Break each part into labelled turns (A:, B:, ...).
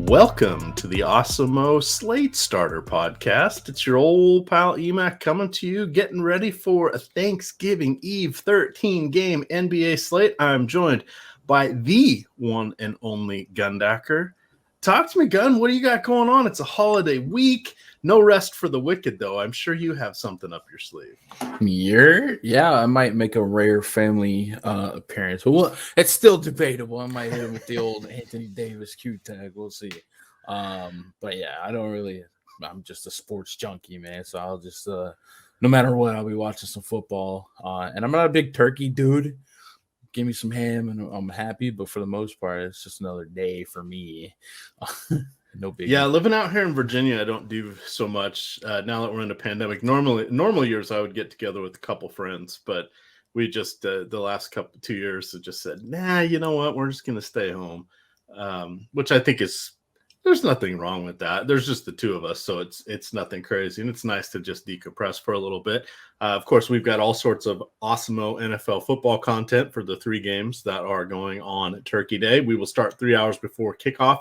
A: Welcome to the Awesemo Slate Starter podcast. It's your Ol Pal Emac coming to you, getting ready for a Thanksgiving Eve 13-game NBA slate. I'm joined by the one and only Gundacker. Talk to me, Gun. What do you got going on? It's a holiday week. No rest for the wicked, though. I'm sure you have something up your sleeve.
B: Yeah, I might make a rare family appearance. Well, it's still debatable. I might hit him with the old Anthony Davis Q tag. We'll see. But yeah, I'm just a sports junkie, man. So I'll just, no matter what, I'll be watching some football. And I'm not a big turkey dude. Give me some ham and I'm happy. But for the most part, it's just another day for me. No big.
A: Yeah, living out here in Virginia, I don't do so much now that we're in a pandemic. Normal years, I would get together with a couple friends, but we just the last 2 years have just said, nah, you know what? We're just going to stay home, which I think there's nothing wrong with that. There's just the two of us, so it's nothing crazy, and it's nice to just decompress for a little bit. Of course, we've got all sorts of Awesemo NFL football content for the 3 games that are going on Turkey Day. We will start 3 hours before kickoff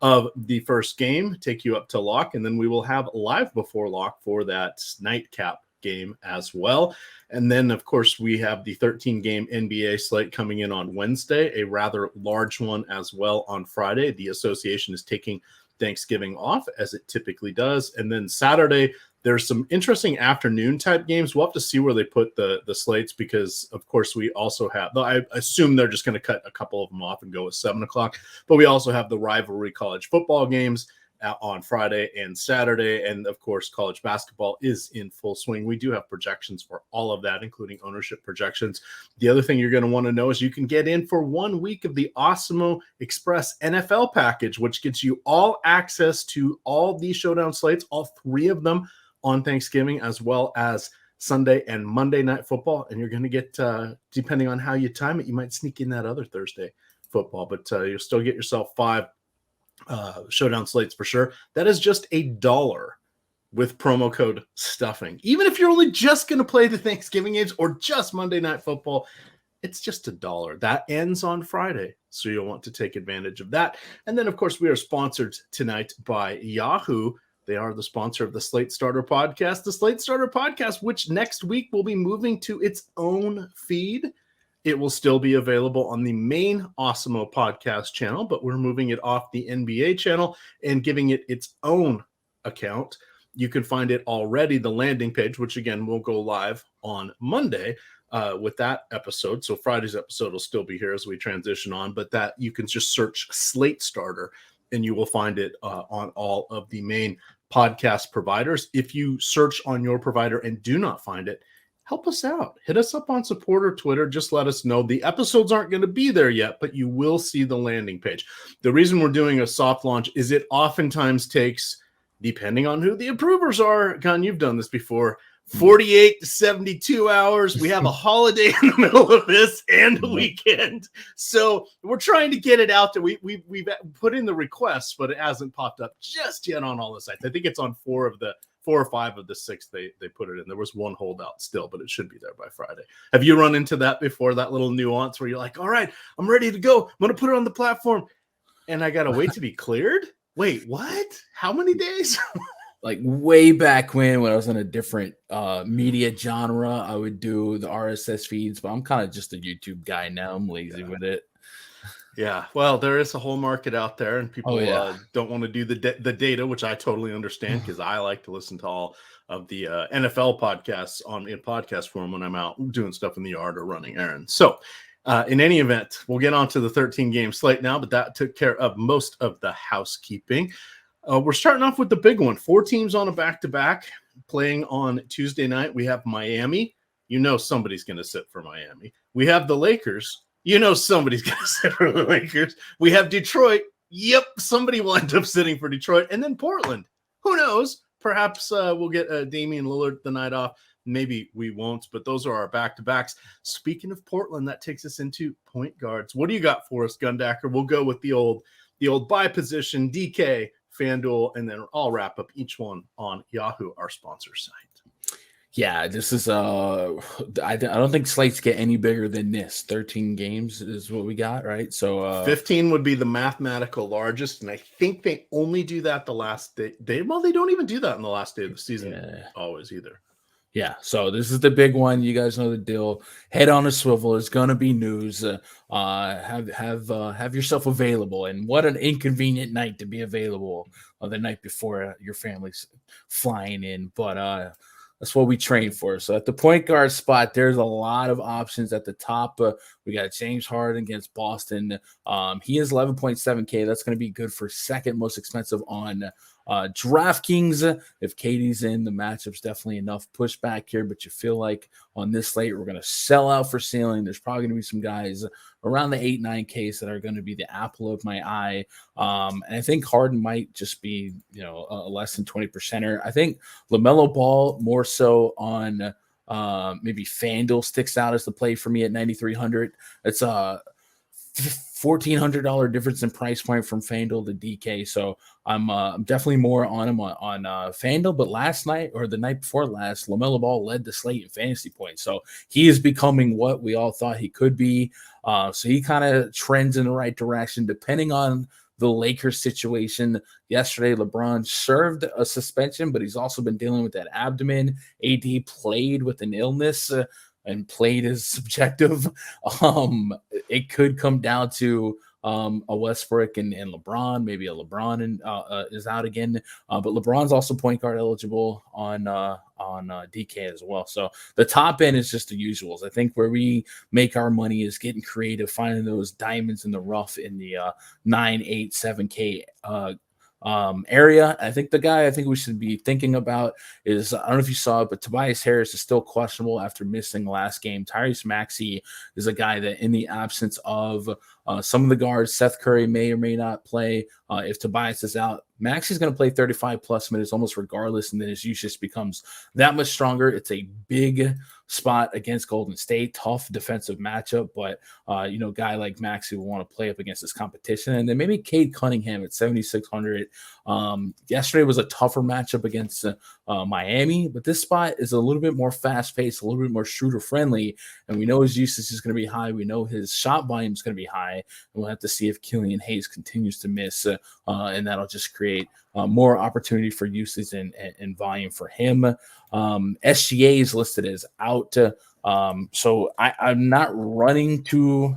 A: of the first game, take you up to lock, and then we will have live before lock for that nightcap game as well. And then, of course, we have the 13-game NBA slate coming in on Wednesday, a rather large one as well on Friday. The association is taking Thanksgiving off, as it typically does. And then Saturday, there's some interesting afternoon type games. We'll have to see where they put the slates because, of course, we also have, I assume they're just going to cut a couple of them off and go at 7 o'clock. But we also have the rivalry college football games on Friday and Saturday. And, of course, college basketball is in full swing. We do have projections for all of that, including ownership projections. The other thing you're going to want to know is you can get in for 1 week of the Awesemo Express NFL package, which gets you all access to all these showdown slates, all 3 of them on Thanksgiving, as well as Sunday and Monday night football. And you're going to get, depending on how you time it, you might sneak in that other Thursday football, but you'll still get yourself 5 showdown slates for sure. That is just $1 with promo code stuffing. Even if you're only just going to play the Thanksgiving games or just Monday night football, it's just $1. That ends on Friday, so you'll want to take advantage of that. And then, of course, we are sponsored tonight by Yahoo. They are the sponsor of the Slate Starter podcast. The Slate Starter podcast, which next week will be moving to its own feed. It will still be available on the main Awesemo podcast channel, but we're moving it off the NBA channel and giving it its own account. You can find it already, the landing page, which again will go live on Monday with that episode. So Friday's episode will still be here as we transition on, but that you can just search Slate Starter and you will find it on all of the main podcast providers. If you search on your provider and do not find it, help us out. Hit us up on support or Twitter. Just let us know. The episodes aren't going to be there yet, but you will see the landing page. The reason we're doing a soft launch is it oftentimes takes, depending on who the approvers are, Gun, you've done this before, 48 to 72 hours. We have a holiday in the middle of this and a weekend. So we're trying to get it out there. We've put in the requests, but it hasn't popped up just yet on all the sites. I think it's on 4 or 5 of the 6 they put it in. There was 1 holdout still, but it should be there by Friday. Have you run into that before, that little nuance where you're like, all right, I'm ready to go. I'm going to put it on the platform. And I got to wait to be cleared? Wait, what? How many days?
B: Like way back when I was in a different media genre, I would do the RSS feeds, but I'm kind of just a YouTube guy now. I'm lazy with it.
A: Yeah, well, there is a whole market out there, and people don't want to do the data, which I totally understand because I like to listen to all of the NFL podcasts in podcast form when I'm out doing stuff in the yard or running errands. So in any event, we'll get on to the 13-game slate now, but that took care of most of the housekeeping. We're starting off with the big one. 4 teams on a back-to-back playing on Tuesday night. We have Miami. You know somebody's going to sit for Miami. We have the Lakers. You know somebody's going to sit for the Lakers. We have Detroit. Yep, somebody will end up sitting for Detroit. And then Portland. Who knows? Perhaps we'll get Damian Lillard the night off. Maybe we won't, but those are our back-to-backs. Speaking of Portland, that takes us into point guards. What do you got for us, Gundacker? We'll go with the old buy position, DK, FanDuel, and then I'll wrap up each one on Yahoo, our sponsor site.
B: Yeah, this is I don't think slates get any bigger than this. 13 games is what we got, right? So
A: 15 would be the mathematical largest, and I think they only do that the last day. Well, they don't even do that in the last day of the season always either.
B: Yeah, so this is the big one. You guys know the deal. Head on a swivel. It's gonna be news. Have yourself available. And what an inconvenient night to be available the night before your family's flying in. But that's what we train for. So at the point guard spot, there's a lot of options at the top. We got James Harden against Boston. He is 11.7K. That's going to be good for second most expensive on DraftKings. If Katie's in, the matchup's definitely enough pushback here, but you feel like on this slate, we're going to sell out for ceiling. There's probably going to be some guys around the 8-9Ks that are going to be the apple of my eye. And I think Harden might just be, a less than 20%er. I think LaMelo Ball more so on maybe FanDuel sticks out as the play for me at 9,300. It's a $1,400 difference in price point from FanDuel to DK. So I'm definitely more on him on FanDuel. But last night or the night before last, LaMelo Ball led the slate in fantasy points. So he is becoming what we all thought he could be. So he kind of trends in the right direction depending on the Lakers situation. Yesterday, LeBron served a suspension, but he's also been dealing with that abdomen. AD played with an illness. And played is subjective. It could come down to a Westbrook and LeBron. Maybe a LeBron is out again. But LeBron's also point guard eligible on DK as well. So the top end is just the usuals. I think where we make our money is getting creative, finding those diamonds in the rough in the 9, 8, 7K area. I think the guy I think we should be thinking about is, I don't know if you saw it, but Tobias Harris is still questionable after missing last game. Tyrese Maxey is a guy that in the absence of some of the guards, Seth Curry may or may not play. If Tobias is out, Maxey's going to play 35 plus minutes almost regardless, and then his usage becomes that much stronger. It's a big spot against Golden State, tough defensive matchup, but guy like Maxey will want to play up against this competition. And then maybe Cade Cunningham at 7,600. Yesterday was a tougher matchup against Miami, but this spot is a little bit more fast-paced, a little bit more shooter-friendly, and we know his usage is going to be high. We know his shot volume is going to be high, and we'll have to see if Killian Hayes continues to miss, and that'll just create more opportunity for usage and volume for him. SGA is listed as out, so I'm not running to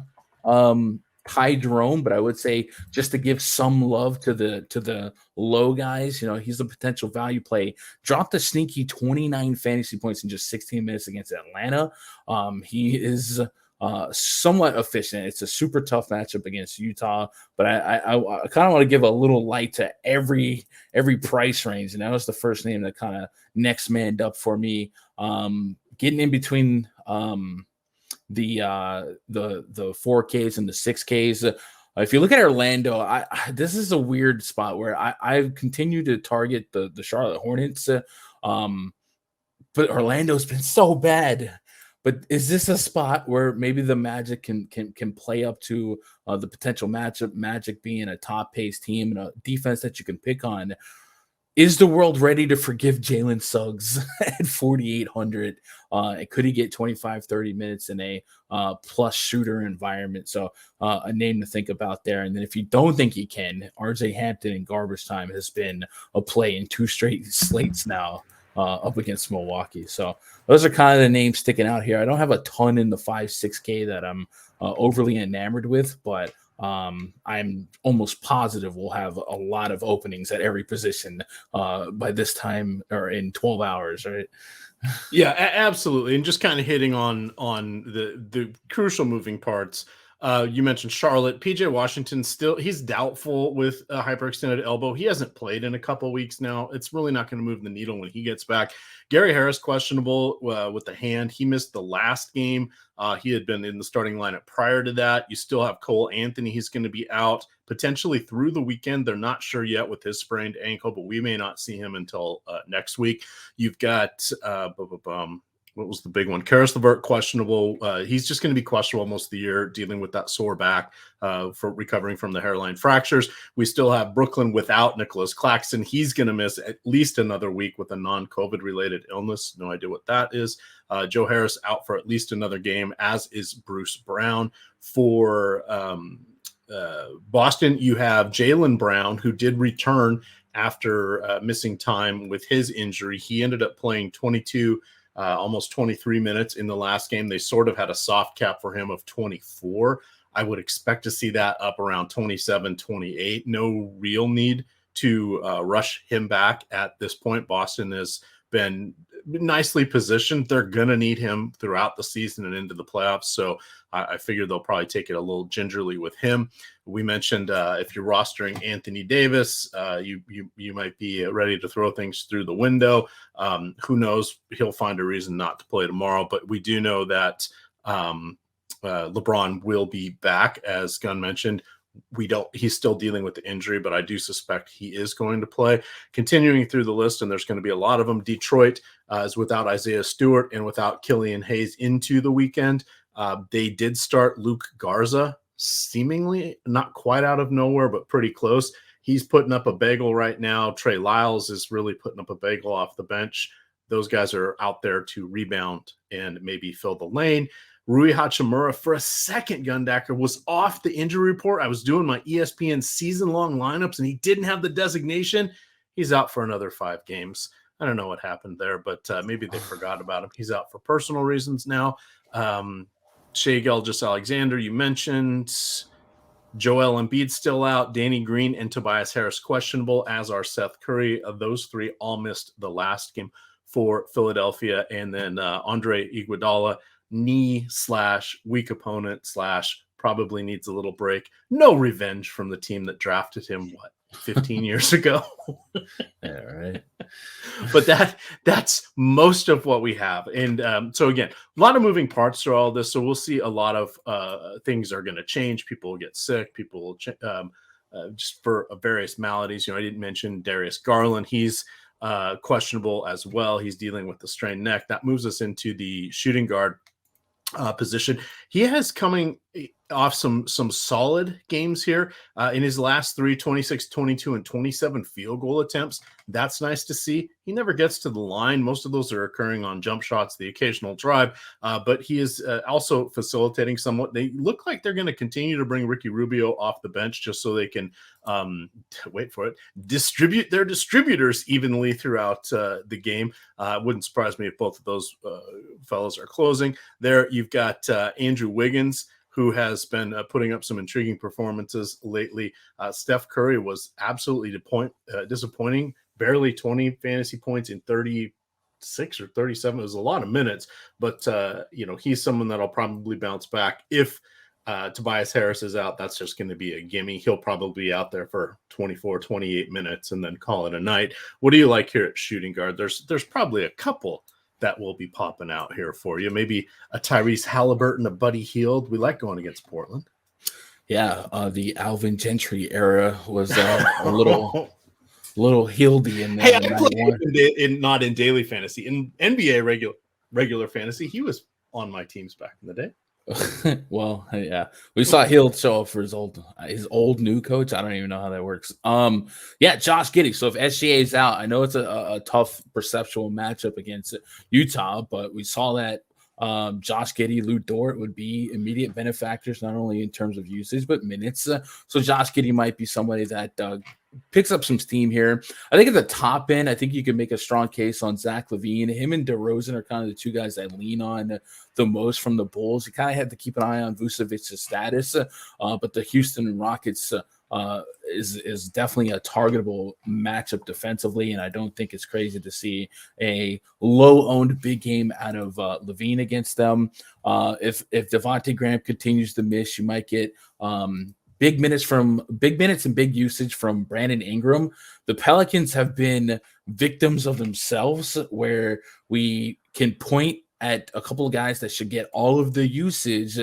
B: Ty Jerome, but I would say just to give some love to the low guys, he's a potential value play. Dropped a sneaky 29 fantasy points in just 16 minutes against Atlanta. He is somewhat efficient. It's a super tough matchup against Utah, but I kind of want to give a little light to every price range, and that was the first name that kind of next manned up for me. Getting in between the 4Ks and the 6Ks. If you look at Orlando, this is a weird spot where I continue to target the Charlotte Hornets, but Orlando's been so bad. But is this a spot where maybe the Magic can play up to the potential matchup? Magic being a top-paced team and a defense that you can pick on. Is the world ready to forgive Jalen Suggs at 4,800? Could he get 25, 30 minutes in a plus shooter environment? So a name to think about there. And then if you don't think he can, RJ Hampton in garbage time has been a play in 2 straight slates now up against Milwaukee. So those are kind of the names sticking out here. I don't have a ton in the 5, 6K that I'm overly enamored with, but I'm almost positive we'll have a lot of openings at every position by this time or in 12 hours, right?
A: Yeah, absolutely. And just kind of hitting on the crucial moving parts. You mentioned Charlotte. PJ Washington he's doubtful with a hyperextended elbow. He hasn't played in a couple weeks now. It's really not going to move the needle when he gets back. Gary Harris questionable with the hand. He missed the last game. He had been in the starting lineup prior to that. You still have Cole Anthony. He's going to be out potentially through the weekend. They're not sure yet with his sprained ankle, but we may not see him until next week. You've got what was the big one? Karis LeVert, questionable. He's just going to be questionable most of the year, dealing with that sore back for recovering from the hairline fractures. We still have Brooklyn without Nicholas Claxton. He's going to miss at least another week with a non-COVID related illness. No idea what that is. Joe Harris out for at least another game, as is Bruce Brown. For Boston, you have Jaylen Brown, who did return after missing time with his injury. He ended up playing 22, almost 23 minutes in the last game. They sort of had a soft cap for him of 24. I would expect to see that up around 27, 28. No real need to rush him back at this point. Boston has been nicely positioned. They're going to need him throughout the season and into the playoffs. So I figure they'll probably take it a little gingerly with him. We mentioned if you're rostering Anthony Davis, you might be ready to throw things through the window. Who knows? He'll find a reason not to play tomorrow. But we do know that LeBron will be back, as Gunn mentioned. He's still dealing with the injury, but I do suspect he is going to play. Continuing through the list, and there's going to be a lot of them. Detroit is without Isaiah Stewart and without Killian Hayes into the weekend. They did start Luke Garza, seemingly not quite out of nowhere, but pretty close. He's putting up a bagel right now. Trey Lyles is really putting up a bagel off the bench. Those guys are out there to rebound and maybe fill the lane. Rui Hachimura, for a second, Gundacker, was off the injury report. I was doing my ESPN season-long lineups, and he didn't have the designation. He's out for another 5 games. I don't know what happened there, but maybe they forgot about him. He's out for personal reasons now. Shai Gilgeous-Alexander, you mentioned. Joel Embiid still out. Danny Green and Tobias Harris questionable, as are Seth Curry. Those 3 all missed the last game for Philadelphia. And then Andre Iguodala, knee/weak opponent / probably needs a little break. No revenge from the team that drafted him, 15 years ago?
B: Yeah, right.
A: But that's most of what we have. And so again, a lot of moving parts to all this. So we'll see a lot of things are going to change. People will get sick. People will just for various maladies. I didn't mention Darius Garland. He's questionable as well. He's dealing with the strained neck. That moves us into the shooting guard position. He has coming off some solid games here in his last 3, 26, 22, and 27 field goal attempts. That's nice to see. He never gets to the line. Most of those are occurring on jump shots, the occasional drive, but he is also facilitating somewhat. They look like they're going to continue to bring Ricky Rubio off the bench just so they can, wait for it, distribute their distributors evenly throughout the game. Wouldn't surprise me if both of those fellows are closing. There you've got Andrew Wiggins, who has been putting up some intriguing performances lately. Steph Curry was absolutely disappointing. Barely 20 fantasy points in 36 or 37. It was a lot of minutes, but he's someone that'll probably bounce back. If Tobias Harris is out, that's just going to be a gimme. He'll probably be out there for 24, 28 minutes and then call it a night. What do you like here at shooting guard? There's probably a couple that will be popping out here for you. Maybe a Tyrese Halliburton, a Buddy Hield. We like going against Portland.
B: Yeah, the Alvin Gentry era was a little Hieldy in there.
A: Hey, I played not in daily fantasy, in NBA regular fantasy. He was on my teams back in the day.
B: Well, yeah, we saw Hield show up for his old new coach. I don't even know how that works. Yeah, Josh Giddey. So if SGA is out, I know it's a tough perceptual matchup against Utah, but we saw that Josh Giddey, Lou Dort would be immediate benefactors, not only in terms of usage, but minutes. So Josh Giddey might be somebody that picks up some steam here. I think at the top end, I think you can make a strong case on Zach LaVine. Him and DeRozan are kind of the 2 guys I lean on the most from the Bulls. You kind of have to keep an eye on Vucevic's status, but the Houston Rockets is definitely a targetable matchup defensively, and I don't think it's crazy to see a low-owned big game out of LaVine against them. If Devontae Graham continues to miss, you might get big minutes and big usage from Brandon Ingram. The Pelicans have been victims of themselves, where we can point at a couple of guys that should get all of the usage,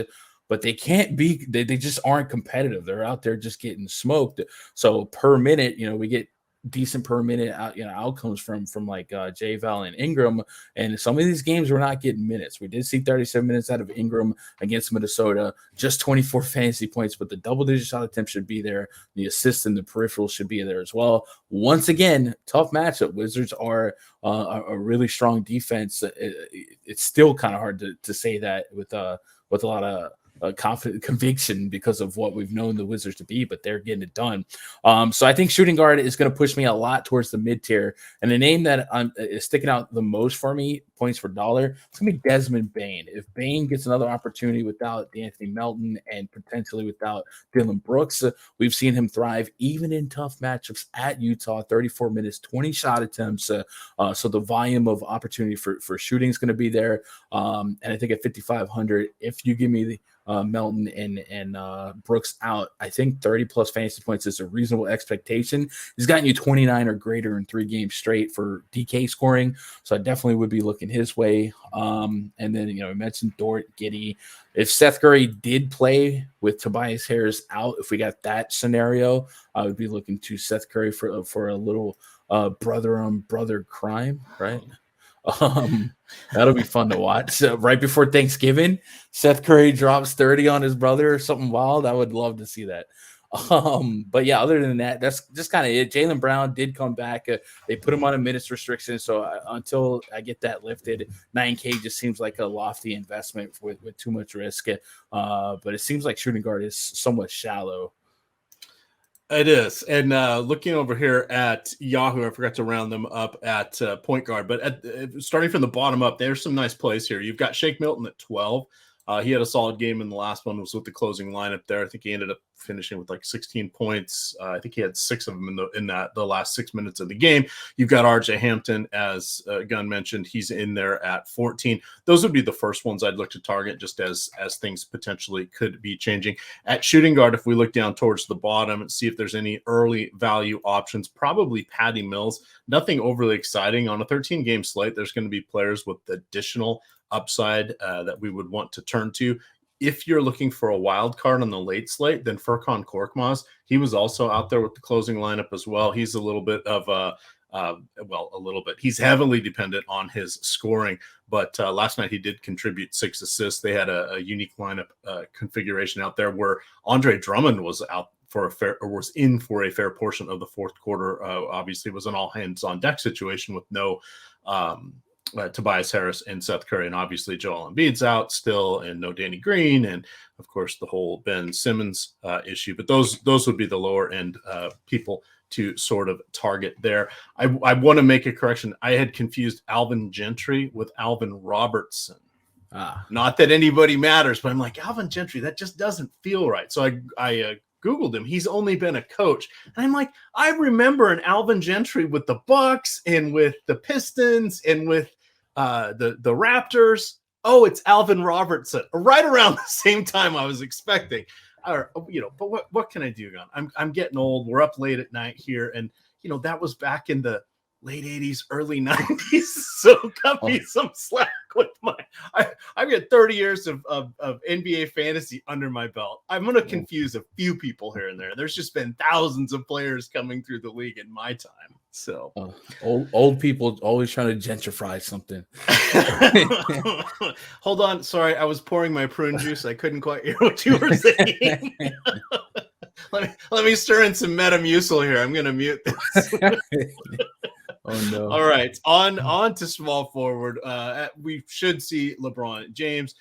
B: but they can't be, they just aren't competitive. They're out there just getting smoked. So per minute, we get decent per minute outcomes from like J Val and Ingram, and some of these games we're not getting minutes. We did see 37 minutes out of Ingram against Minnesota, just 24 fantasy points, but the double-digit shot attempt should be there. The assists and the peripheral should be there as well. Once again, tough matchup. Wizards are a really strong defense. It's still kind of hard to say that with a lot of confident conviction because of what we've known the Wizards to be, but they're getting it done. So I think shooting guard is going to push me a lot towards the mid tier. And the name that is sticking out the most for me, points per dollar, it's going to be Desmond Bane. If Bane gets another opportunity without D'Anthony Melton and potentially without Dylan Brooks, we've seen him thrive even in tough matchups at Utah. 34 minutes, 20 shot attempts. So the volume of opportunity for shooting is going to be there. And I think at 5,500, if you give me the Melton and Brooks out, I think 30 plus fantasy points is a reasonable expectation. He's gotten you 29 or greater in 3 games straight for DK scoring, so I definitely would be looking his way. And then we mentioned Dort, Giddey. If Seth Curry did play with Tobias Harris out, if we got that scenario, I would be looking to Seth Curry for a little brother on brother crime, right? That'll be fun to watch. Right before Thanksgiving, Seth Curry drops 30 on his brother or something wild. I would love to see that. But yeah, other than that, that's just kind of it. Jaylen Brown did come back. They put him on a minutes restriction. So until I get that lifted, 9K just seems like a lofty investment with too much risk. But it seems like shooting guard is somewhat shallow.
A: It is. And looking over here at Yahoo, I forgot to round them up at point guard, but starting from the bottom up, there's some nice plays here. You've got Shake Milton at 12. He had a solid game in the last one, was with the closing lineup there. I think he ended up finishing with like 16 points. I think he had 6 of them in the last 6 minutes of the game. You've got RJ Hampton, as Gunn mentioned. He's in there at 14. Those would be the first ones I'd look to target, just as things potentially could be changing. At shooting guard, if we look down towards the bottom and see if there's any early value options, probably Patty Mills. Nothing overly exciting. On a 13-game slate, there's going to be players with additional upside that we would want to turn to. If you're looking for a wild card on the late slate, then Furkan Korkmaz, he was also out there with the closing lineup as well. He's a little bit of a little bit. He's heavily dependent on his scoring, but last night he did contribute 6 assists. They had a unique lineup configuration out there where Andre Drummond was out was in for a fair portion of the fourth quarter. Obviously, it was an all hands on deck situation with no Tobias Harris and Seth Curry, and obviously Joel Embiid's out still, and no Danny Green, and of course the whole Ben Simmons issue. But those would be the lower end people to sort of target there. I want to make a correction. I had confused Alvin Gentry with Alvin Robertson. Not that anybody matters, but I'm like, Alvin Gentry, that just doesn't feel right. So I Googled him. He's only been a coach. And I'm like, I remember an Alvin Gentry with the Bucks and with the Pistons and with the Raptors. Oh, it's Alvin Robertson. Right around the same time I was expecting. But what can I do, Gun? I'm getting old. We're up late at night here. And, that was back in the late 80s, early 90s. So cut me some slack with I've got 30 years of NBA fantasy under my belt. I'm going to confuse a few people here and there. There's just been thousands of players coming through the league in my time. So
B: old people always trying to gentrify something.
A: Hold on. Sorry. I was pouring my prune juice. I couldn't quite hear what you were saying. Let me stir in some Metamucil here. I'm going to mute this.
B: Oh no!
A: All right, on to small forward. We should see LeBron James.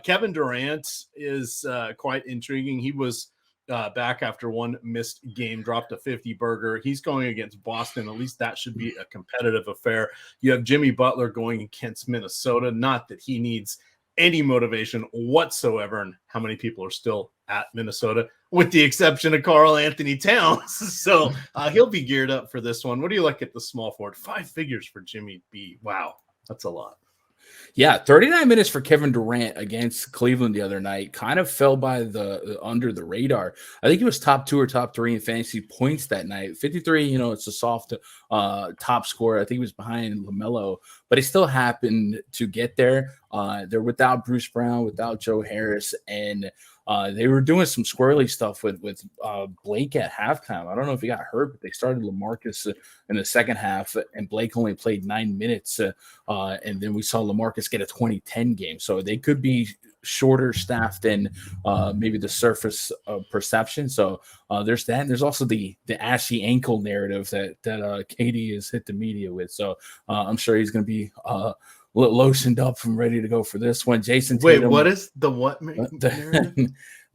A: Kevin Durant is quite intriguing. He was back after one missed game, dropped a 50 burger. He's going against Boston. At least that should be a competitive affair. You have Jimmy Butler going against Minnesota. Not that he needs any motivation whatsoever, and how many people are still at Minnesota, with the exception of Karl Anthony Towns. So he'll be geared up for this one. What do you like at the small forward? 5 figures for Jimmy B. Wow, that's a lot.
B: Yeah, 39 minutes for Kevin Durant against Cleveland the other night. Kind of fell by the under the radar. I think he was top 2 or top 3 in fantasy points that night. 53, it's a soft top score. I think he was behind LaMelo, but he still happened to get there. They're without Bruce Brown, without Joe Harris, and They were doing some squirrely stuff with Blake at halftime. I don't know if he got hurt, but they started LaMarcus in the second half, and Blake only played 9 minutes. And then we saw LaMarcus get a 20-10 game. So they could be shorter staffed than maybe the surface perception. So there's that. And there's also the ashy ankle narrative that KD has hit the media with. So I'm sure he's going to be lotioned up and ready to go for this one. Jason Tatum.
A: Wait, what is the what narrative?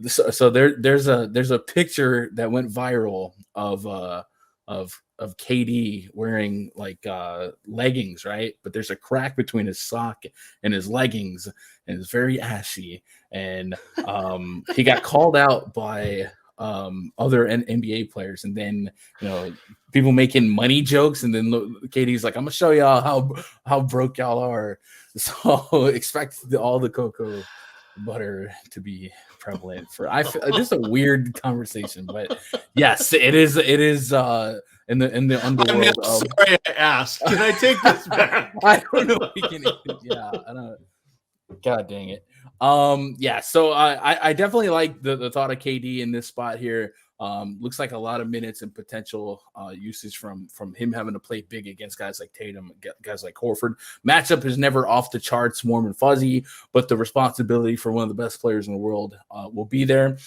B: So there's a picture that went viral of KD wearing like leggings, right? But there's a crack between his sock and his leggings, and it's very ashy. And he got called out by other NBA players, and then people making money jokes, and then KD's like, "I'm gonna show y'all how broke y'all are." So expect all the cocoa butter to be prevalent for just a weird conversation, but yes, it is in the underworld.
A: I'm sorry I asked. Can I take this back?
B: I don't know if we can. Yeah, I don't. God dang it. So I definitely like the thought of KD in this spot here. Looks like a lot of minutes and potential usage from him having to play big against guys like Tatum, guys like Horford. Matchup is never off the charts, warm and fuzzy, but the responsibility for one of the best players in the world will be there.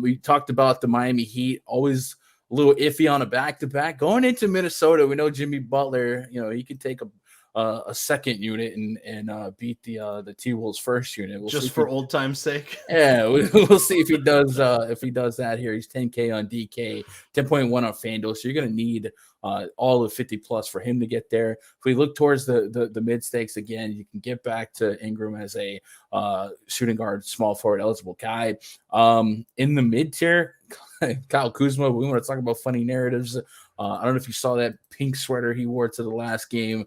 B: We talked about the Miami Heat, always a little iffy on a back-to-back. Going into Minnesota, we know Jimmy Butler, he could take a second unit and beat the T-Wolves first unit.
A: Just for old time's sake.
B: Yeah, we'll see if he does that here. He's 10K on DK, 10.1 on FanDuel. So you're gonna need all of 50 plus for him to get there. If we look towards the mid stakes again, you can get back to Ingram as a shooting guard, small forward eligible guy. In the mid tier, Kyle Kuzma. We want to talk about funny narratives. I don't know if you saw that pink sweater he wore to the last game.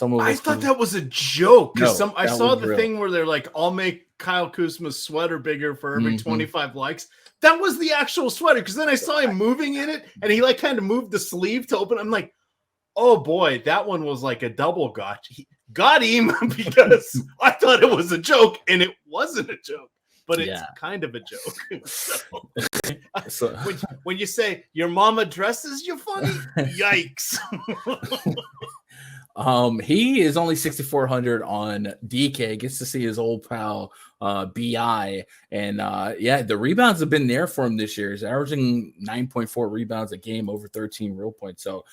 A: I thought that was a joke because
B: No,
A: I saw the
B: real.
A: thing where they're like, "I'll make Kyle Kuzma's sweater bigger for every 25 likes." That was the actual sweater, because then I saw him moving in it, and he like kind of moved the sleeve to open. I'm like, "Oh boy, that one was like a double gotcha." He got him because I thought it was a joke, and it wasn't a joke, but it's kind of a joke. So, when you say your mama dresses you funny, yikes.
B: He is only 6,400 on DK. Gets to see his old pal BI, and the rebounds have been there for him this year. He's averaging 9.4 rebounds a game, over 13 real points. So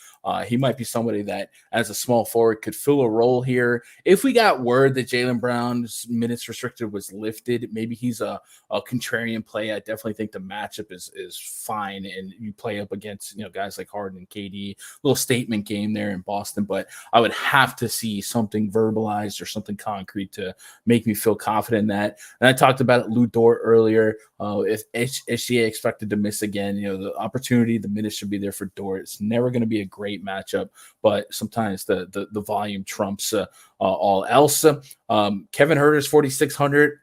B: he might be somebody that, as a small forward, could fill a role here. If we got word that Jaylen Brown's minutes restricted was lifted, maybe he's a contrarian play. I definitely think the matchup is fine, and you play up against guys like Harden and KD. Little statement game there in Boston, but I would have to see something verbalized or something concrete to make me feel confident in that. And I talked about Lou Dort earlier. If HCA expected to miss again, the opportunity, the minutes should be there for Dort. It's never going to be a great matchup, but sometimes the volume trumps all else. Kevin Huerter's 4,600.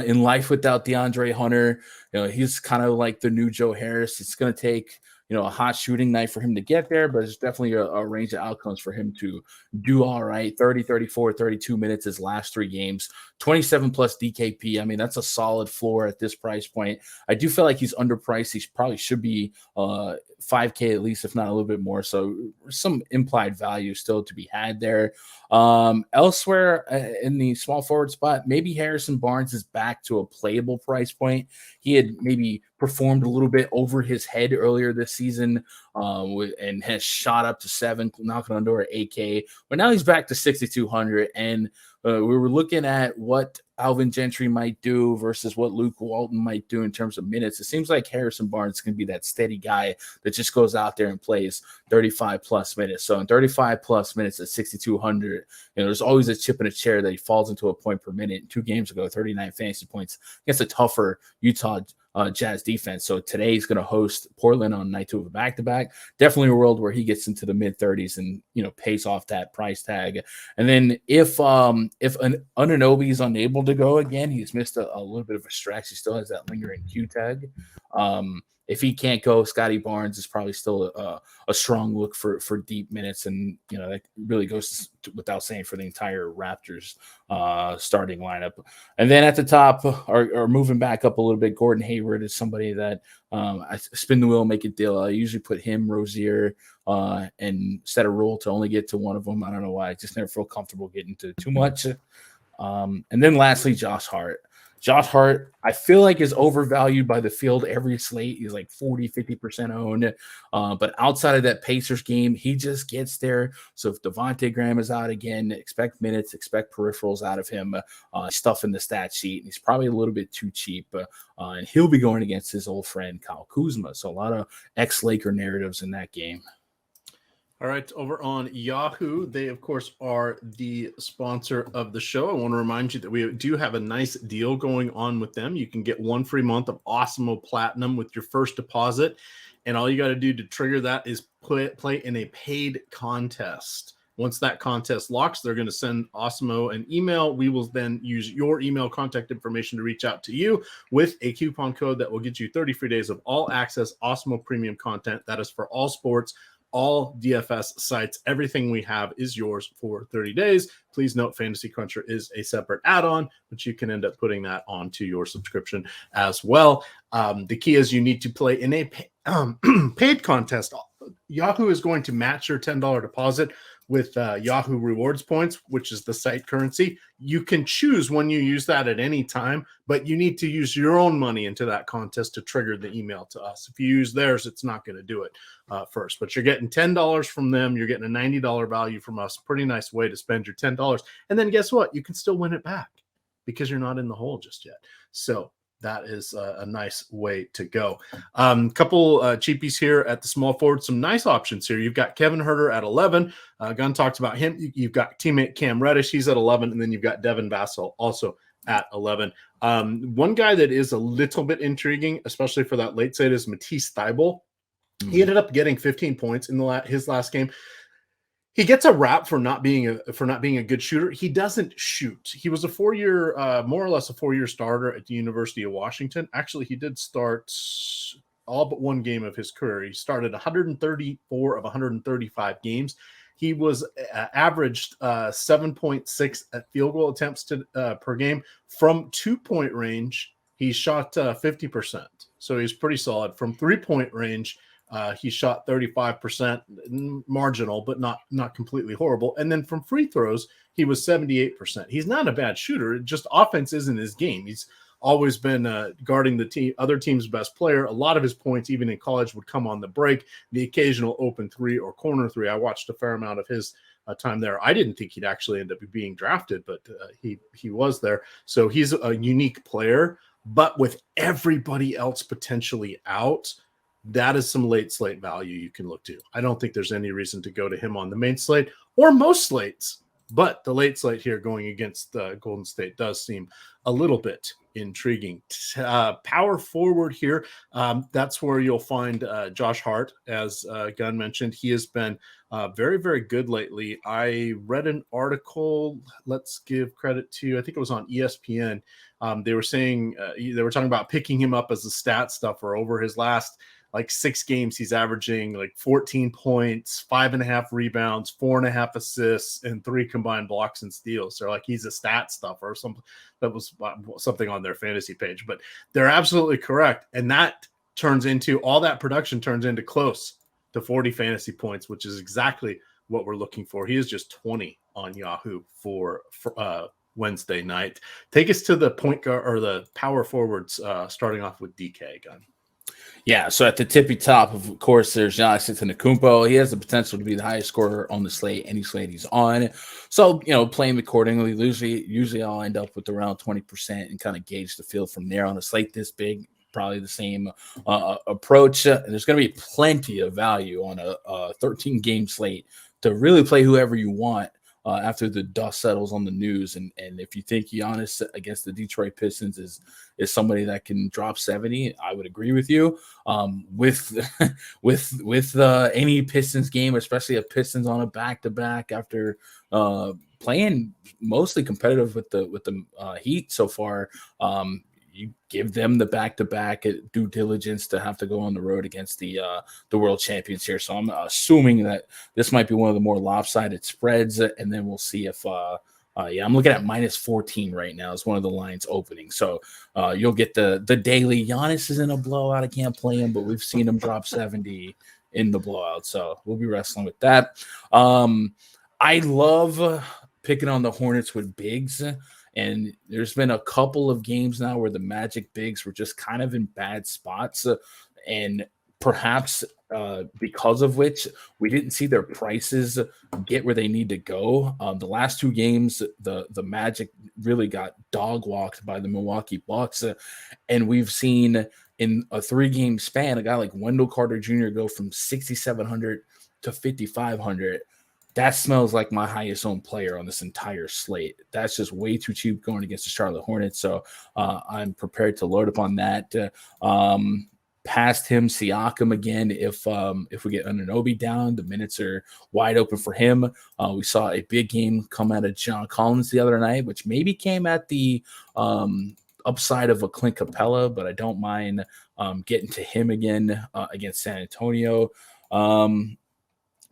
B: In life without DeAndre Hunter, he's kind of like the new Joe Harris. It's going to take a hot shooting night for him to get there, but it's definitely a range of outcomes for him to do all right. 30, 34, 32 minutes his last 3 games, 27 plus DKP. I mean, that's a solid floor at this price point. I do feel like he's underpriced. He probably should be 5K at least, if not a little bit more. So some implied value still to be had there. Elsewhere in the small forward spot, maybe Harrison Barnes is back to a playable price point. He had maybe performed a little bit over his head earlier this season and has shot up to 7, knocking on door at 8K. But now he's back to 6,200. And we were looking at what Alvin Gentry might do versus what Luke Walton might do in terms of minutes. It seems like Harrison Barnes can be that steady guy that just goes out there and plays 35 plus minutes. So in 35 plus minutes at 6,200, there's always a chip in a chair that he falls into a point per minute. 2 games ago, 39 fantasy points against a tougher Utah Jazz defense. So today he's going to host Portland on night 2 of a back-to-back. Definitely a world where he gets into the mid-30s and pays off that price tag. And then if an Anunoby is unable to go again. He's missed a little bit of a stretch. He still has that lingering Q tag. If he can't go, Scotty Barnes is probably still a strong look for deep minutes, and that really goes without saying for the entire Raptors starting lineup. And then at the top, or moving back up a little bit, Gordon Hayward is somebody that I spin the wheel, make a deal. I usually put him, Rozier, and set a rule to only get to one of them. I don't know why. I just never feel comfortable getting to too much. And then lastly, Josh Hart. Josh Hart, I feel like, is overvalued by the field every slate. He's like 40-50% owned. But outside of that Pacers game, he just gets there. So if Devontae Graham is out again, expect minutes, expect peripherals out of him, stuff in the stat sheet. And he's probably a little bit too cheap. And he'll be going against his old friend Kyle Kuzma. So a lot of ex-Laker narratives in that game.
A: All right, over on Yahoo, they, of course, are the sponsor of the show. I want to remind you that we do have a nice deal going on with them. You can get 1 free month of Awesemo Platinum with your first deposit, and all you got to do to trigger that is play in a paid contest. Once that contest locks, they're going to send Awesemo an email. We will then use your email contact information to reach out to you with a coupon code that will get you 30 free days of all access Awesemo premium content. That is for all sports, all DFS sites. Everything we have is yours for 30 days. Please note Fantasy Cruncher is a separate add-on, but you can end up putting that onto your subscription as well. The key is you need to play in a paid contest. Yahoo is going to match your $10 deposit with Yahoo Rewards points, which is the site currency. You can choose when you use that at any time, but you need to use your own money into that contest to trigger the email to us. If you use theirs, it's not going to do it first. But you're getting $10 from them. You're getting a $90 value from us. Pretty nice way to spend your $10. And then guess what? You can still win it back because you're not in the hole just yet. So that is a nice way to go. Couple cheapies here at the small forward. Some nice options here. You've got Kevin Huerter at 11. Gunn talked about him. You've got teammate Cam Reddish. He's at 11. And then you've got Devin Vassell also at 11. One guy that is a little bit intriguing, especially for that late side, is Matisse Thybulle. He ended up getting 15 points in his last game. He gets a rap for not being a good shooter. He doesn't shoot. He was more or less a 4-year starter at the University of Washington. Actually, he did start all but one game of his career. He started 134 of 135 games. He was averaged 7.6 at field goal attempts per game. From 2-point range, he shot 50%. So he's pretty solid. From 3-point range, he shot 35%, marginal, but not completely horrible. And then from free throws, he was 78%. He's not a bad shooter. Just offense isn't his game. He's always been guarding the other team's best player. A lot of his points, even in college, would come on the break, the occasional open three or corner three. I watched a fair amount of his time there. I didn't think he'd actually end up being drafted, but he was there. So he's a unique player. But with everybody else potentially out, that is some late slate value you can look to. I don't think there's any reason to go to him on the main slate or most slates, but the late slate here going against Golden State does seem a little bit intriguing. Power forward here, that's where you'll find Josh Hart, as Gunn mentioned. He has been very, very good lately. I read an article, let's give credit to, I think it was on ESPN. They were saying, they were talking about picking him up as a stat stuffer. Over his last 6 games, he's averaging 14 points, 5.5 rebounds, 4.5 assists, and 3 combined blocks and steals. They're he's a stat stuffer or something. That was something on their fantasy page, but they're absolutely correct. And that turns into, all that production turns into close to 40 fantasy points, which is exactly what we're looking for. He is just 20 on Yahoo for Wednesday night. Take us to the point guard or the power forwards, starting off with DK Gunn.
B: Yeah, so at the tippy top, of course, there's Giannis Antetokounmpo. He has the potential to be the highest scorer on the slate, any slate he's on. So, play him accordingly. Usually I'll end up with around 20% and kind of gauge the field from there. On a slate this big, probably the same approach. There's going to be plenty of value on a 13-game slate to really play whoever you want. After the dust settles on the news, and if you think Giannis against the Detroit Pistons is somebody that can drop 70, I would agree with you. With any Pistons game, especially a Pistons on a back-to-back after playing mostly competitive with the Heat so far. You give them the back-to-back due diligence to have to go on the road against the world champions here. So I'm assuming that this might be one of the more lopsided spreads, and then we'll see if I'm looking at -14 right now as one of the lines opening. So you'll get the daily Giannis is in a blowout. I can't play him, but we've seen him drop 70 in the blowout. So we'll be wrestling with that. I love picking on the Hornets with bigs. And there's been a couple of games now where the Magic bigs were just kind of in bad spots. And perhaps because of which we didn't see their prices get where they need to go. The last 2 games, the Magic really got dog walked by the Milwaukee Bucks. And we've seen in a 3-game span, a guy like Wendell Carter Jr. go from 6,700 to 5,500. That smells like my highest owned player on this entire slate. That's just way too cheap going against the Charlotte Hornets. So I'm prepared to load up on that. Past him, Siakam again. If we get Anunoby down, the minutes are wide open for him. We saw a big game come out of John Collins the other night, which maybe came at the upside of a Clint Capella, but I don't mind getting to him again against San Antonio.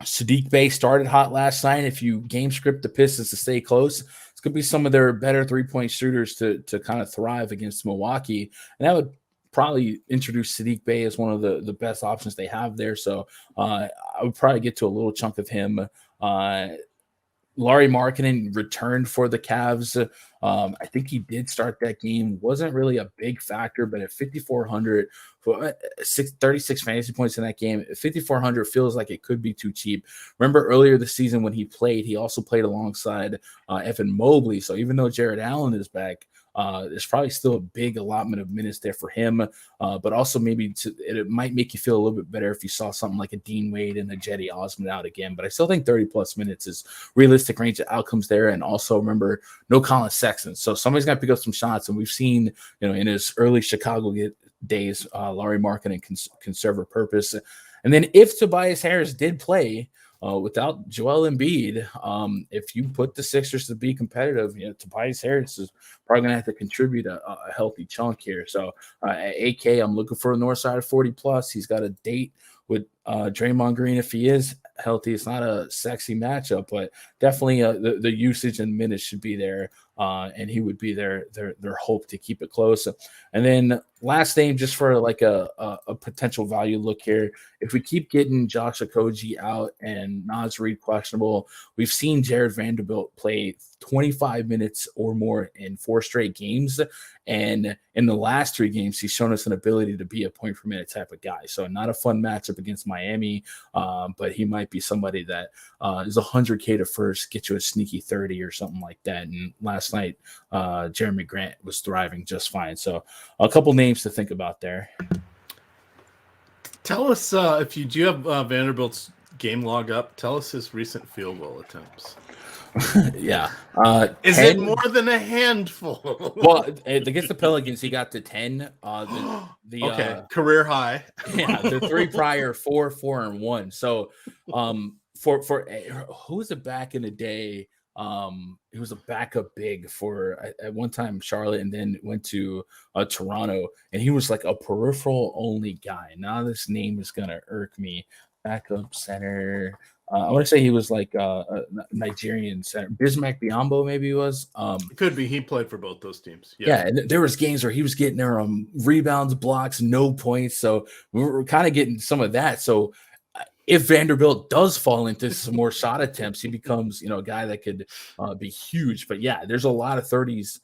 B: Sadiq Bey started hot last night. If you game script the Pistons to stay close, it's going to be some of their better 3-point shooters to kind of thrive against Milwaukee. And that would probably introduce Sadiq Bey as one of the best options they have there. So I would probably get to a little chunk of him. Lauri Markkanen returned for the Cavs. I think he did start that game. Wasn't really a big factor, but at 5,400 for 36 fantasy points in that game, 5,400 feels like it could be too cheap. Remember earlier this season when he played, he also played alongside Evan Mobley. So even though Jared Allen is back, there's probably still a big allotment of minutes there for him, but also maybe it might make you feel a little bit better if you saw something like a Dean Wade and a Jetty Osmond out again. But I still think 30+ minutes is realistic range of outcomes there. And also remember, no Colin Sexton, so somebody's got to pick up some shots. And we've seen, in his early Chicago days, Lauri Markkanen can serve a purpose. And then if Tobias Harris did play, without Joel Embiid, if you put the Sixers to be competitive, Tobias Harris is probably going to have to contribute a healthy chunk here. So at 8K, I'm looking for a north side of 40+. He's got a date with Draymond Green if he is healthy. It's not a sexy matchup, but definitely the usage and minutes should be there, and he would be their hope to keep it close. And then last name, just for like a potential value look here, if we keep getting Josh Okogie out and Naz Reid questionable, we've seen Jared Vanderbilt play 25 minutes or more in 4 straight games. And in the last 3 games, he's shown us an ability to be a point per minute type of guy. So not a fun matchup against Miami, but he might be somebody that is 100K to first, get you a sneaky 30 or something like that. And last night, Jeremy Grant was thriving just fine. So a couple names to think about there.
A: Tell us if you do have Vanderbilt's game log up, tell us his recent field goal attempts.
B: Yeah.
A: Is 10, it more than a handful?
B: Well, against the Pelicans, he got to 10. Okay,
A: career high.
B: Yeah, the 3 prior, 4, 4, and 1. So for who was it back in the day? He was a backup big for at one time Charlotte, and then went to Toronto, and he was like a peripheral only guy. Now this name is gonna irk me. Backup center. I want to say he was like a Nigerian center. Bismack Biyombo, maybe he was.
A: It could be. He played for both those teams.
B: Yeah, and there was games where he was getting their rebounds, blocks, no points. So we were kind of getting some of that. So if Vanderbilt does fall into some more shot attempts, he becomes, a guy that could be huge. But yeah, there's a lot of 30s,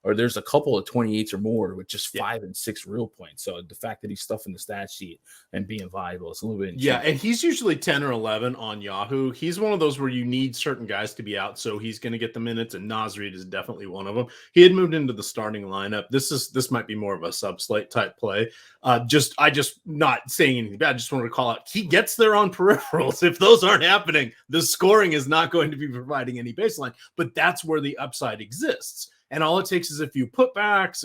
B: or there's a couple of 28s or more with just 5 and 6 real points. So the fact that he's stuffing the stat sheet and being viable is a little bit.
A: Yeah, and he's usually 10 or 11 on Yahoo. He's one of those where you need certain guys to be out, so he's going to get the minutes, and Naz Reid is definitely one of them. He had moved into the starting lineup. This might be more of a sub-slate type play. I just not saying anything bad. Just wanted to call out he gets there on peripherals. If those aren't happening, the scoring is not going to be providing any baseline. But that's where the upside exists. And all it takes is if you put backs,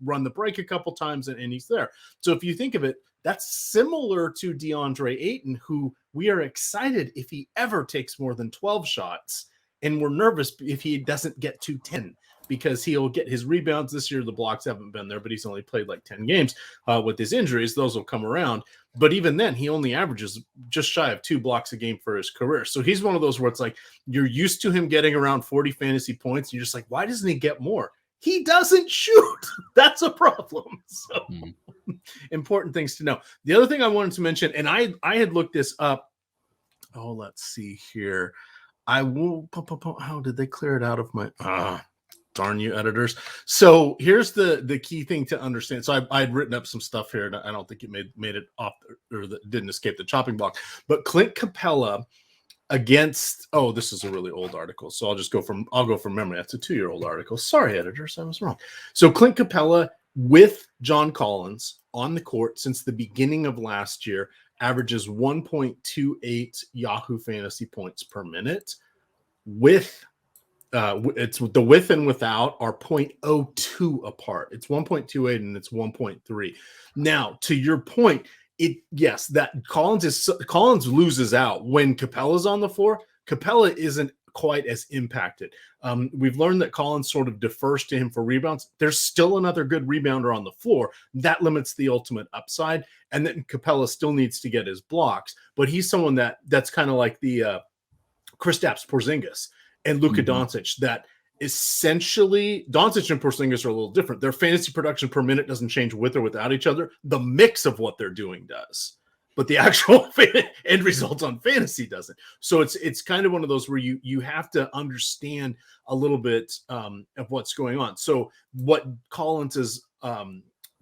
A: run the break a couple times, and he's there. So if you think of it, that's similar to DeAndre Ayton, who we are excited if he ever takes more than 12 shots. and we're nervous if he doesn't get to 10 because he'll get his rebounds this year. The blocks haven't been there, but he's only played like 10 games with his injuries. Those will come around. But even then, he only averages just shy of 2 blocks a game for his career. So he's one of those where it's like you're used to him getting around 40 fantasy points. And you're just like, why doesn't he get more? He doesn't shoot. That's a problem. So important things to know. The other thing I wanted to mention, and I had looked this up. Oh, let's see here. I will. How did they clear it out of my? Darn you, editors. So here's the key thing to understand. So I'd written up some stuff here, and I don't think it made it off or didn't escape the chopping block. But Clint Capella against, this is a really old article. So I'll go from memory. That's a 2-year-old article. Sorry, editors, I was wrong. So Clint Capella with John Collins on the court since the beginning of last year averages 1.28 Yahoo fantasy points per minute. With it's the with and without are 0.02 apart. It's 1.28 and it's 1.3. Now, to your point, that Collins loses out when Capella's on the floor. Capella isn't quite as impacted. We've learned that Collins sort of defers to him for rebounds. There's still another good rebounder on the floor. That limits the ultimate upside. And then Capella still needs to get his blocks, but he's someone that's kind of like the Kristaps Porzingis and Luka Doncic, that essentially Doncic and Porzingis are a little different. Their fantasy production per minute doesn't change with or without each other. The mix of what they're doing does, but the actual end result on fantasy doesn't. So it's kind of one of those where you have to understand a little bit of what's going on. So what Collins's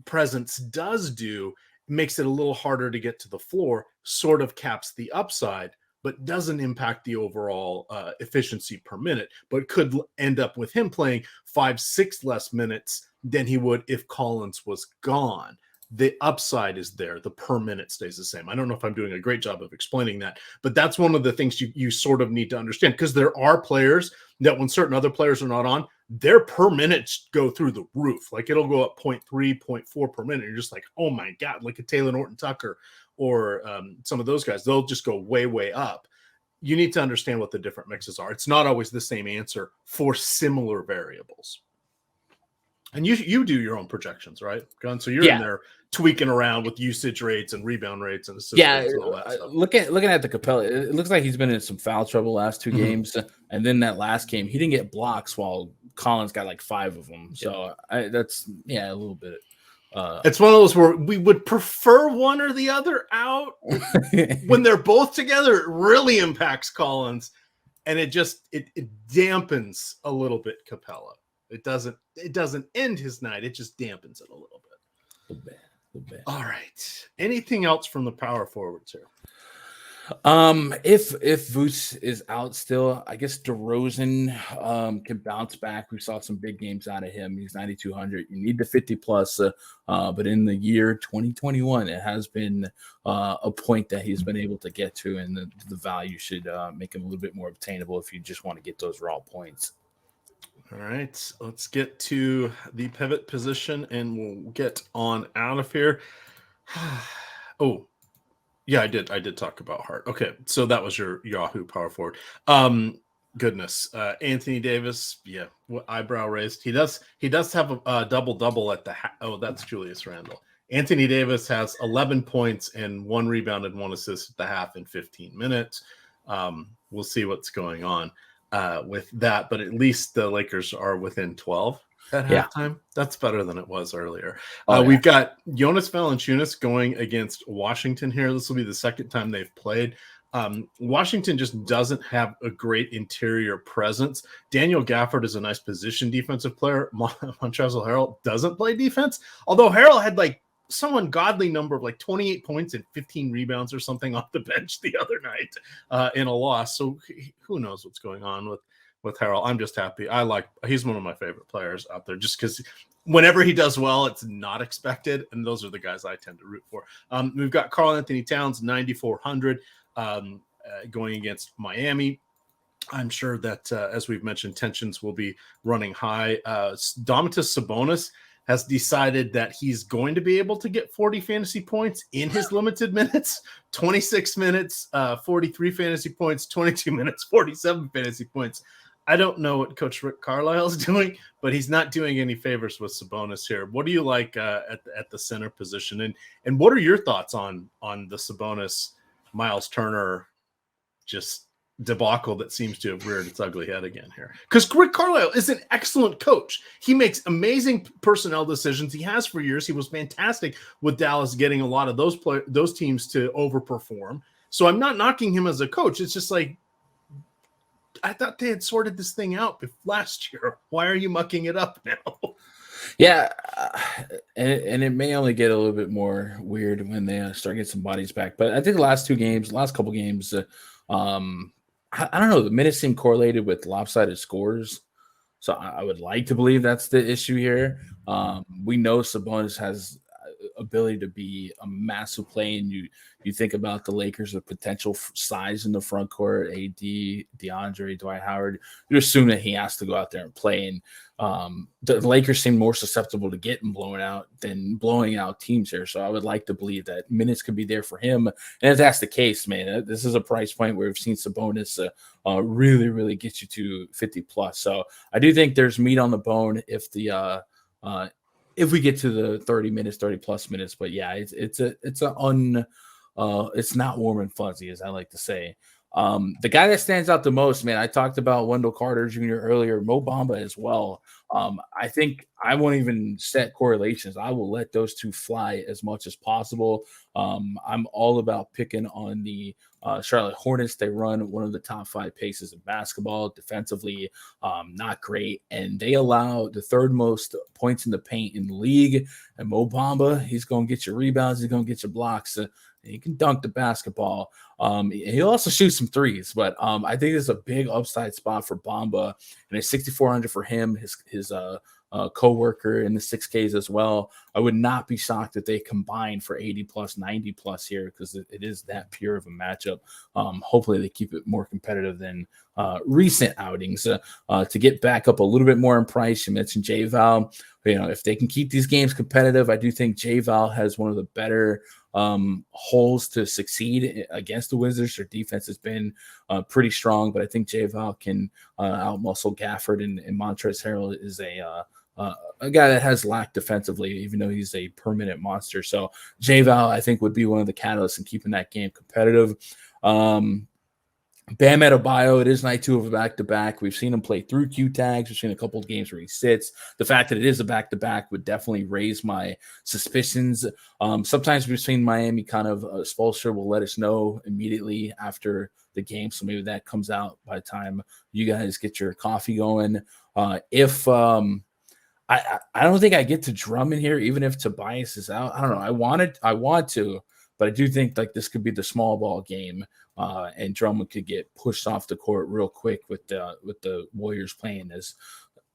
A: presence does do makes it a little harder to get to the floor, sort of caps the upside, but doesn't impact the overall efficiency per minute, but could end up with him playing 5-6 less minutes than he would if Collins was gone. The upside is there. The per minute stays the same. I don't know if I'm doing a great job of explaining that, but that's one of the things you sort of need to understand, because there are players that when certain other players are not on, their per minutes go through the roof. Like it'll go up 0.3, 0.4 per minute. You're just like, oh my God, like a Taylor Norton Tucker or some of those guys, they'll just go way, way up. You need to understand what the different mixes are. It's not always the same answer for similar variables. And you do your own projections, right, Gun? So you're in there tweaking around with usage rates and rebound rates and assist rates and all that stuff.
B: Looking at the Capella, it looks like he's been in some foul trouble last 2 games, and then that last game he didn't get blocks while Collins got like 5 of them. So that's a little bit.
A: It's one of those where we would prefer one or the other out. When they're both together, it really impacts Collins, and it dampens a little bit Capella. It doesn't end his night. It just dampens it a little bit. All right. Anything else from the power forwards here?
B: If Vooch is out still, I guess DeRozan can bounce back. We saw some big games out of him. He's 9,200. You need the 50 plus, but in the year 2021, it has been a point that he's been able to get to, and the value should make him a little bit more obtainable if you just want to get those raw points.
A: All right, let's get to the pivot position, and we'll get on out of here. Oh. Yeah, I did talk about Hart. Okay, so that was your Yahoo power forward. Goodness, Anthony Davis. Yeah, eyebrow raised. He does have a double at the. That's Julius Randle. Anthony Davis has 11 points and 1 rebound and 1 assist at the half in 15 minutes. We'll see what's going on with that, but at least the Lakers are within 12. At halftime. That's better than it was earlier. We've got Jonas Valanciunas going against Washington here. This will be the second time they've played. Washington just doesn't have a great interior presence. Daniel Gafford is a nice position defensive player. Montrezl Harrell doesn't play defense, although Harrell had like some ungodly number of like 28 points and 15 rebounds or something off the bench the other night in a loss. So who knows what's going on with Harrell. I'm just happy. He's one of my favorite players out there just because whenever he does well, it's not expected. And those are the guys I tend to root for. We've got Karl Anthony Towns, 9,400 going against Miami. I'm sure that, as we've mentioned, tensions will be running high. Domantas Sabonis has decided that he's going to be able to get 40 fantasy points in his limited minutes, 26 minutes, 43 fantasy points, 22 minutes, 47 fantasy points. I don't know what Coach Rick Carlisle is doing, but he's not doing any favors with Sabonis here. What do you like at the center position, and what are your thoughts on the Sabonis Miles Turner just debacle that seems to have reared its ugly head again here? Because Rick Carlisle is an excellent coach. He makes amazing personnel decisions. He has for years. He was fantastic with Dallas, getting a lot of those teams to overperform. So I'm not knocking him as a coach. It's just like, I thought they had sorted this thing out last year. Why are you mucking it up now?
B: Yeah, and it may only get a little bit more weird when they start getting some bodies back. But I think the last couple games, I don't know, the minutes seem correlated with lopsided scores. So I would like to believe that's the issue here. We know Sabonis has ability to be a massive play, and you think about the Lakers' of potential size in the front court, AD, DeAndre, Dwight Howard, you assume that he has to go out there and play. And the Lakers seem more susceptible to getting blown out than blowing out teams here. So I would like to believe that minutes could be there for him. And if that's the case, man, this is a price point where we've seen Sabonis really, really get you to 50 plus. So I do think there's meat on the bone if we get to the 30 plus minutes. But yeah, it's not warm and fuzzy, as I like to say. The guy that stands out the most, man, I talked about Wendell Carter Jr. earlier, Mo Bamba as well. I think I won't even set correlations. I will let those two fly as much as possible. I'm all about picking on the Charlotte Hornets. They run one of the top 5 paces in basketball. Defensively, not great. And they allow the 3rd most points in the paint in the league. And Mo Bamba, he's going to get your rebounds. He's going to get your blocks. He can dunk the basketball. He'll also shoot some threes, but I think there's a big upside spot for Bamba, and it's 6,400 for him. His co-worker in the 6Ks as well. I would not be shocked if they combine for 80 plus, 90 plus here, because it is that pure of a matchup. Hopefully they keep it more competitive than recent outings. To get back up a little bit more in price, you mentioned J-Val. If they can keep these games competitive, I do think J-Val has one of the better holes to succeed against the Wizards. Their defense has been pretty strong, but I think J-Val can outmuscle Gafford, and Montrezl Harrell is a guy that has lacked defensively, even though he's a permanent monster. So J-Val, I think, would be one of the catalysts in keeping that game competitive. Bam Adebayo, it is night 2 of a back-to-back. We've seen him play through Q tags. We've seen a couple of games where he sits. The fact that it is a back-to-back would definitely raise my suspicions. Sometimes we've seen Miami kind of Spoelstra will let us know immediately after the game, so maybe that comes out by the time you guys get your coffee going. I don't think I get to Drummond here, even if Tobias is out. I don't know. I want to, but I do think like this could be the small ball game. And Drummond could get pushed off the court real quick with the Warriors playing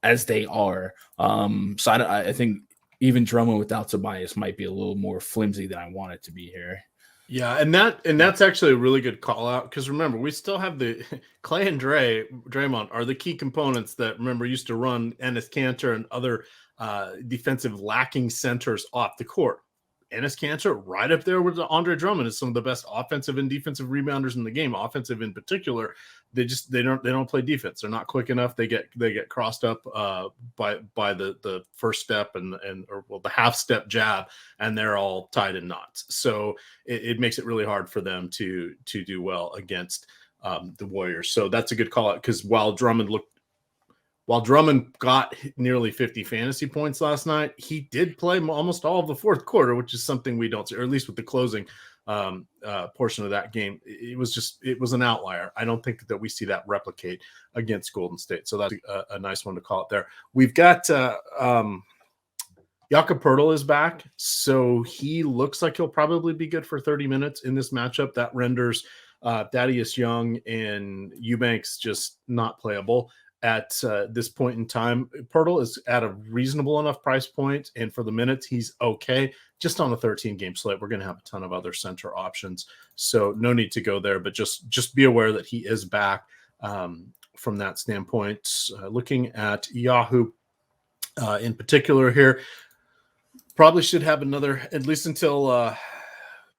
B: as they are. So I think even Drummond without Tobias might be a little more flimsy than I want it to be here.
A: Yeah, and that's actually a really good call out, because remember, we still have the Clay and Draymond are the key components that, remember, used to run Enes Kanter and other defensive lacking centers off the court. Enes Kanter right up there with Andre Drummond is some of the best offensive and defensive rebounders in the game. Offensive in particular, they don't play defense. They're not quick enough. They get crossed up by the first step or the half step jab, and they're all tied in knots. So it makes it really hard for them to do well against the Warriors. So that's a good call out, because while Drummond got nearly 50 fantasy points last night, he did play almost all of the fourth quarter, which is something we don't see, or at least with the closing portion of that game. It was an outlier. I don't think that we see that replicate against Golden State. So that's a nice one to call it there. We've got Jakob Poeltl is back, so he looks like he'll probably be good for 30 minutes in this matchup. That renders Thaddeus Young and Eubanks just not playable at this point in time. Poeltl is at a reasonable enough price point, and for the minutes, he's okay. Just on a 13-game slate, we're going to have a ton of other center options, so no need to go there. But just be aware that he is back from that standpoint. Looking at Yahoo in particular here, probably should have another, at least until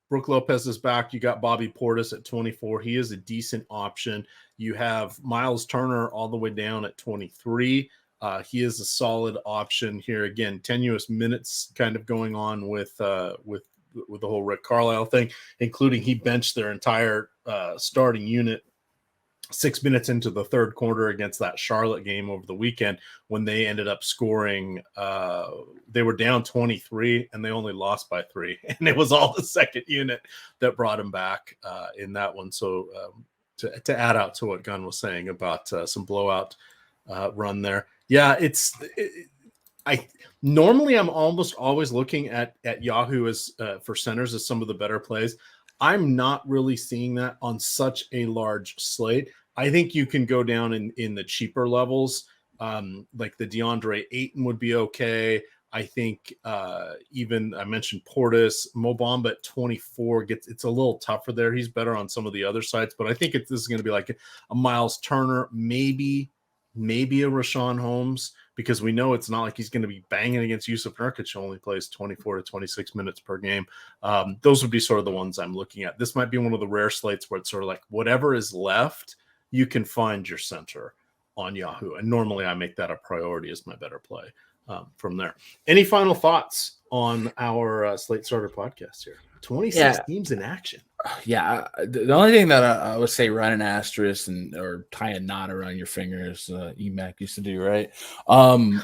A: Brook Lopez is back. You got Bobby Portis at 24. He is a decent option. You have Miles Turner all the way down at 23. He is a solid option here. Again, tenuous minutes kind of going on with the whole Rick Carlisle thing, including he benched their entire starting unit 6 minutes into the third quarter against that Charlotte game over the weekend when they ended up scoring. They were down 23 and they only lost by 3. And it was all the second unit that brought him back in that one. So to add out to what Gunn was saying about some blowout run there. Yeah, normally I'm almost always looking at Yahoo as for centers as some of the better plays. I'm not really seeing that on such a large slate. I think you can go down in the cheaper levels, like the DeAndre Ayton would be okay. I think even I mentioned Portis, Mo Bamba at 24 it's a little tougher there. He's better on some of the other sides, but I think this is going to be like a Miles Turner, maybe a Rashawn Holmes, because we know it's not like he's going to be banging against Yusuf Nurkic, who only plays 24 to 26 minutes per game. Those would be sort of the ones I'm looking at. This might be one of the rare slates where it's sort of like whatever is left, you can find your center on Yahoo. And normally I make that a priority as my better play from there. Any final thoughts on our Slate Starter podcast here? 26 teams in action.
B: Yeah, the only thing that I would say run an asterisk or tie a knot around your fingers, Emac used to do, right?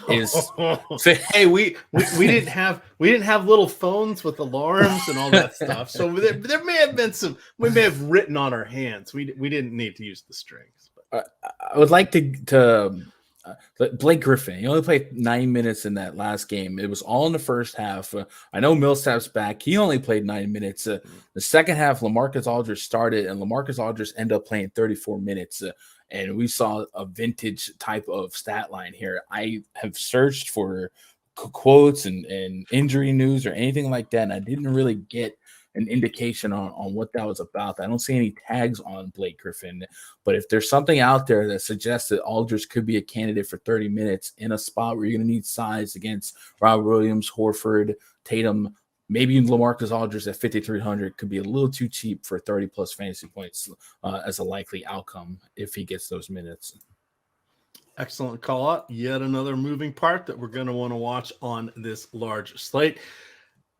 B: Is say,
A: hey, we didn't have little phones with alarms and all that stuff. So there may have been we may have written on our hands. We didn't need to use the strings. But.
B: I would like to Blake Griffin, he only played 9 minutes in that last game. It was all in the first half. I know Millsap's back. He only played 9 minutes. The second half, LaMarcus Aldridge started, and LaMarcus Aldridge ended up playing 34 minutes. And we saw a vintage type of stat line here. I have searched for quotes and injury news or anything like that, and I didn't really get an indication on what that was about. I don't see any tags on Blake Griffin, but if there's something out there that suggests that Aldridge could be a candidate for 30 minutes in a spot where you're going to need size against Rob Williams, Horford, Tatum, maybe LaMarcus Aldridge at 5,300 could be a little too cheap for 30 plus fantasy points as a likely outcome if he gets those minutes.
A: Excellent call out. Yet another moving part that we're going to want to watch on this large slate.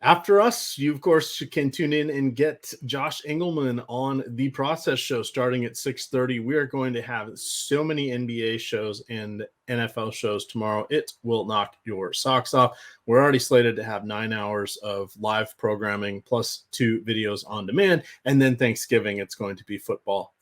A: After us, you, of course, can tune in and get Josh Engelman on The Process Show starting at 6:30. We are going to have so many NBA shows and NFL shows tomorrow. It will knock your socks off. We're already slated to have 9 hours of live programming plus 2 videos on demand. And then Thanksgiving, it's going to be football.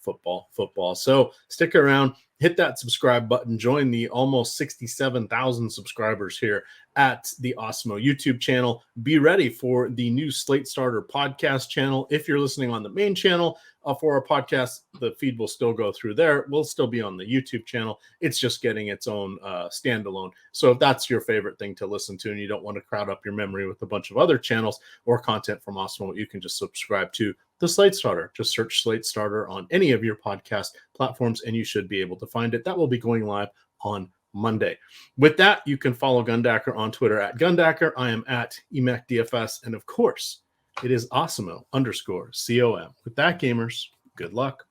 A: So stick around. Hit that subscribe button. Join the almost 67,000 subscribers here at the Awesemo YouTube channel. Be ready for the new Slate Starter podcast channel. If you're listening on the main channel for our podcast, the feed will still go through there. We'll still be on the YouTube channel. It's just getting its own standalone. So if that's your favorite thing to listen to and you don't want to crowd up your memory with a bunch of other channels or content from Awesemo, you can just subscribe to the Slate Starter. Just search Slate Starter on any of your podcast platforms and you should be able to find it. That will be going live on Monday. With that, you can follow Gundacker on Twitter at Gundacker. I am at Emac DFS. And of course, it is Awesemo _COM. With that, gamers, good luck.